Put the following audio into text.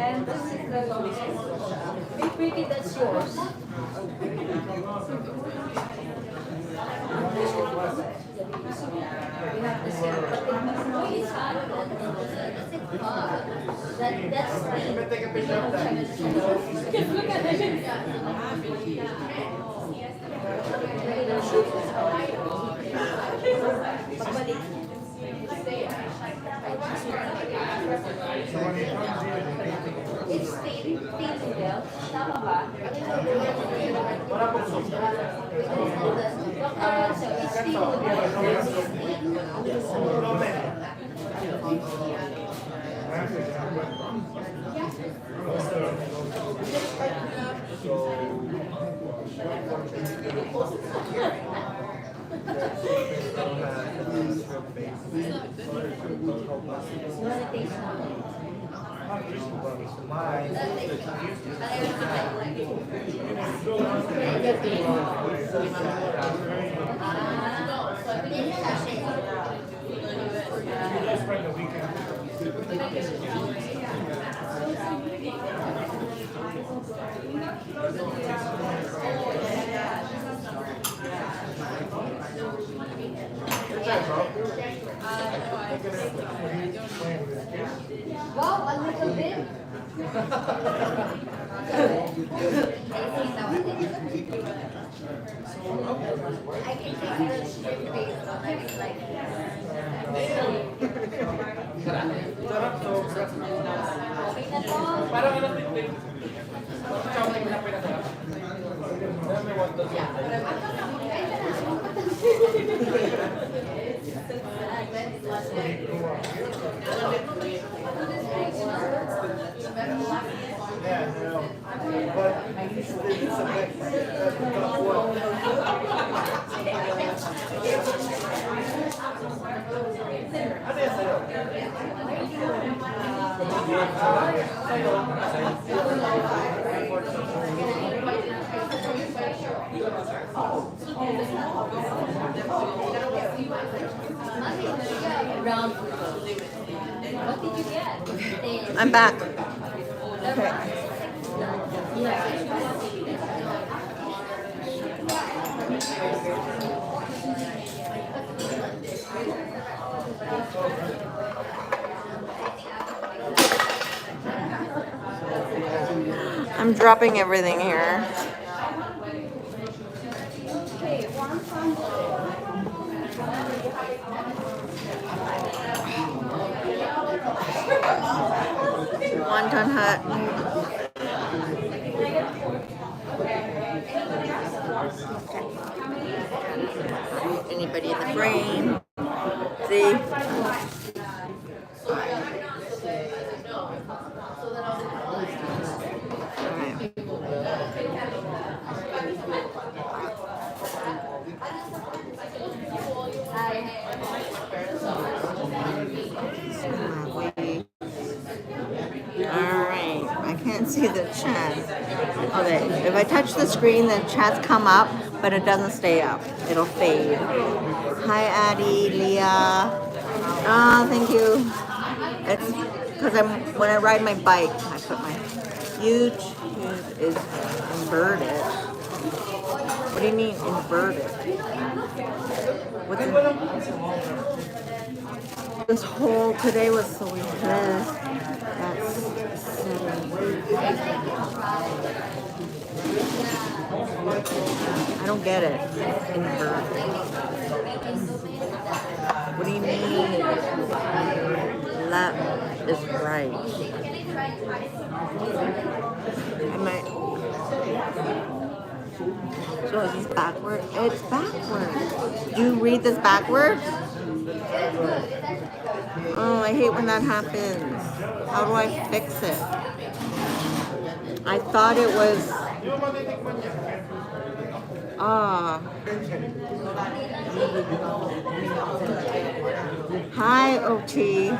And this is the be pretty, that's yours. Take a picture of that. Look at it. It's thin belt. Tama ba? So it's thin wow, a little bit. I can take the shrimp based on like Parang ano tik-tik. Chopping na pinasarap. Dami Wonton. Yeah, no. But it's a bit tough one. Ano yan sa'yo? round. What did you get? I'm back. Okay. I'm dropping everything here. Wonton hut. Anybody in the frame? See? Alright, I can't see the chat. Okay, if I touch the screen, the chats come up, but it doesn't stay up. It'll fade. Hi, Addie, Leah. Oh, thank you. It's because when I ride my bike, I put my YouTube is inverted. What do you mean inverted? What's in this whole today was so weird. That's I don't get it. Inverted. What do you mean? Left is right. Am I? So is this backward? It's backwards. Do you read this backwards? Oh, I hate when that happens. How do I fix it? I thought it was... Hi, OT.